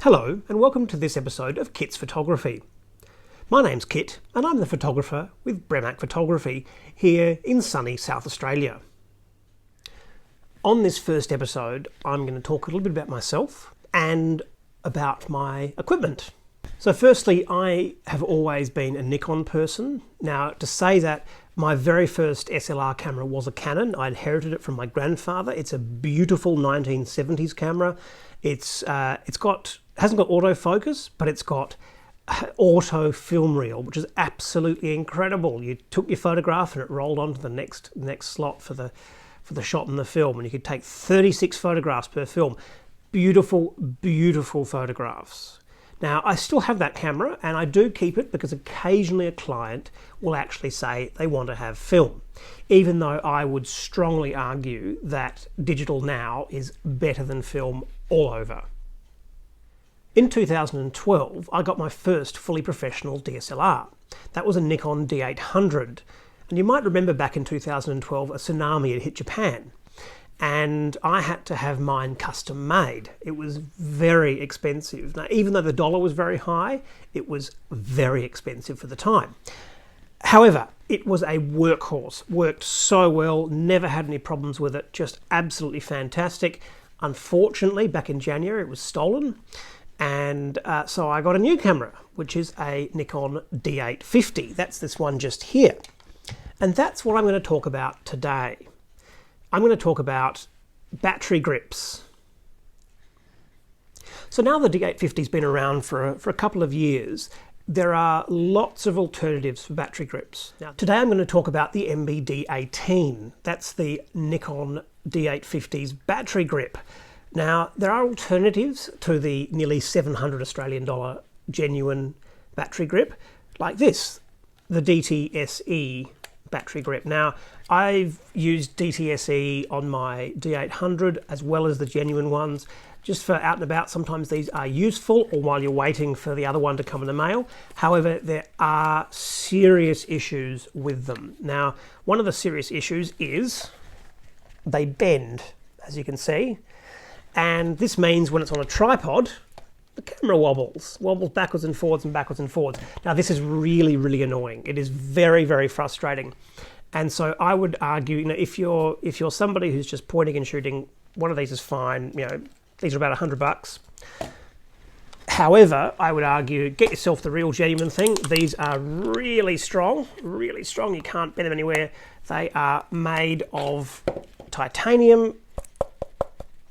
Hello and welcome to this episode of Kit's Photography. My name's Kit and I'm the photographer with Bremac Photography here in sunny South Australia. On this first episode I'm going to talk a little bit about myself and about my equipment. So firstly, I have always been a Nikon person. Now, to say that my very first SLR camera was a Canon. I inherited it from my grandfather. It's a beautiful 1970s camera. Hasn't got autofocus, but it's got auto film reel, which is absolutely incredible. You took your photograph and it rolled onto the next slot for the shot in the film, and you could take 36 photographs per film. Beautiful, beautiful photographs. Now, I still have that camera and I do keep it because occasionally a client will actually say they want to have film, even though I would strongly argue that digital now is better than film all over. In 2012, I got my first fully professional DSLR. That was a Nikon D18. And you might remember back in 2012, a tsunami had hit Japan. And I had to have mine custom made. It was very expensive. Now, even though the dollar was very high, it was very expensive for the time. However, it was a workhorse, worked so well, never had any problems with it, just absolutely fantastic. Unfortunately, back in January, it was stolen. And so I got a new camera, which is a Nikon D850. That's this one just here. And that's what I'm going to talk about today. I'm going to talk about battery grips. So now the D850's been around for a couple of years. There are lots of alternatives for battery grips. Now, today I'm going to talk about the MB-D18. That's the Nikon D850's battery grip. Now, there are alternatives to the nearly $700 Australian genuine battery grip, like this, the DTSE battery grip. Now, I've used DTSE on my D800 as well as the genuine ones, just for out and about. Sometimes these are useful, or while you're waiting for the other one to come in the mail. However, there are serious issues with them. Now, one of the serious issues is they bend, as you can see. And this means when it's on a tripod, the camera wobbles backwards and forwards and backwards and forwards. Now, this is really, really annoying. It is very, very frustrating. And so I would argue, if you're somebody who's just pointing and shooting, one of these is fine. These are about $100. However, I would argue, get yourself the real genuine thing. These are really strong, really strong. You can't bend them anywhere. They are made of titanium.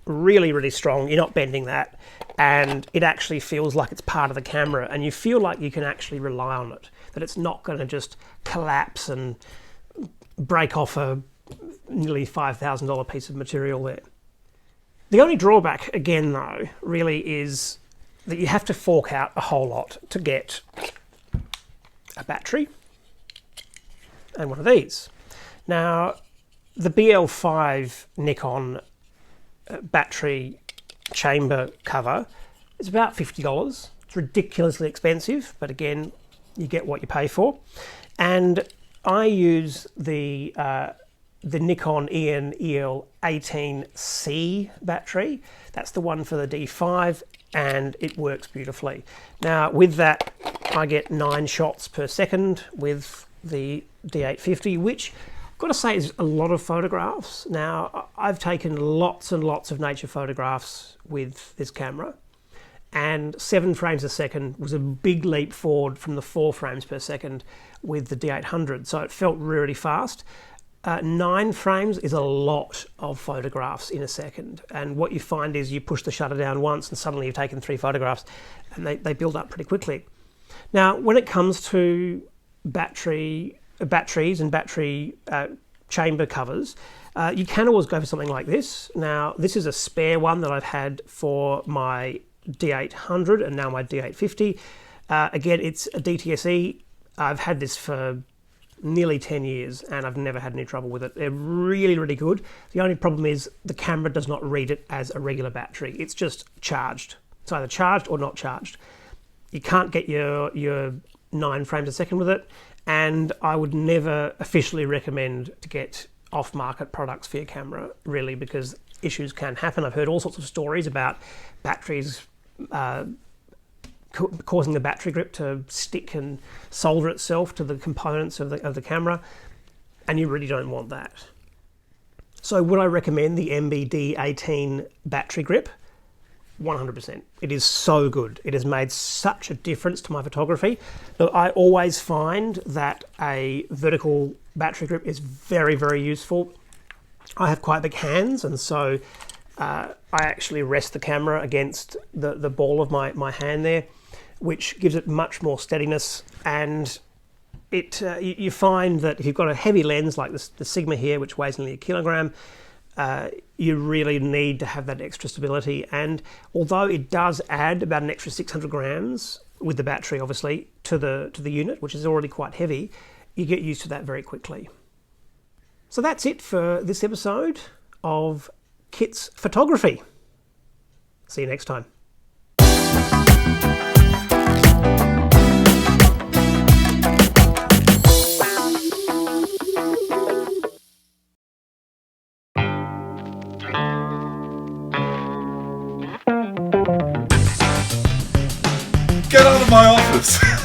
Really, really strong. You're not bending that, and it actually feels like it's part of the camera, and you feel like you can actually rely on it, that it's not going to just collapse and break off a nearly $5,000 piece of material there. The only drawback, again though, really is that you have to fork out a whole lot to get a battery and one of these. Now, the BL5 Nikon battery chamber cover is about $50. It's ridiculously expensive, but again, you get what you pay for. And I use the Nikon EL18C battery. That's the one for the D5, and it works beautifully. Now, with that, I get 9 shots per second with the D850, which I've got to say is a lot of photographs. Now, I've taken lots and lots of nature photographs with this camera, and 7 frames a second was a big leap forward from the 4 frames per second with the D800, so it felt really fast. 9 frames is a lot of photographs in a second, and what you find is you push the shutter down once and suddenly you've taken 3 photographs, and they build up pretty quickly. Now, when it comes to batteries and battery chamber covers, you can always go for something like this. Now, this is a spare one that I've had for my D800 and now my D850. Again, it's a DTSE. I've had this for nearly 10 years and I've never had any trouble with it. They're really, really good. The only problem is the camera does not read it as a regular battery. It's just charged. It's either charged or not charged. You can't get your 9 frames a second with it, and I would never officially recommend to get off-market products for your camera, really, because issues can happen. I've heard all sorts of stories about batteries causing the battery grip to stick and solder itself to the components of the camera, and you really don't want that. So would I recommend the MB-D18 Battery Grip? 100%. It is so good. It has made such a difference to my photography. Look, I always find that a vertical battery grip is very, very useful. I have quite big hands, and so I actually rest the camera against the ball of my hand there, which gives it much more steadiness. And you find that if you've got a heavy lens like the Sigma here, which weighs nearly 1 kilogram, you really need to have that extra stability. And although it does add about an extra 600 grams with the battery, obviously, to the unit, which is already quite heavy, you get used to that very quickly. So that's it for this episode of Kit's Photography. See you next time. Get out of my office!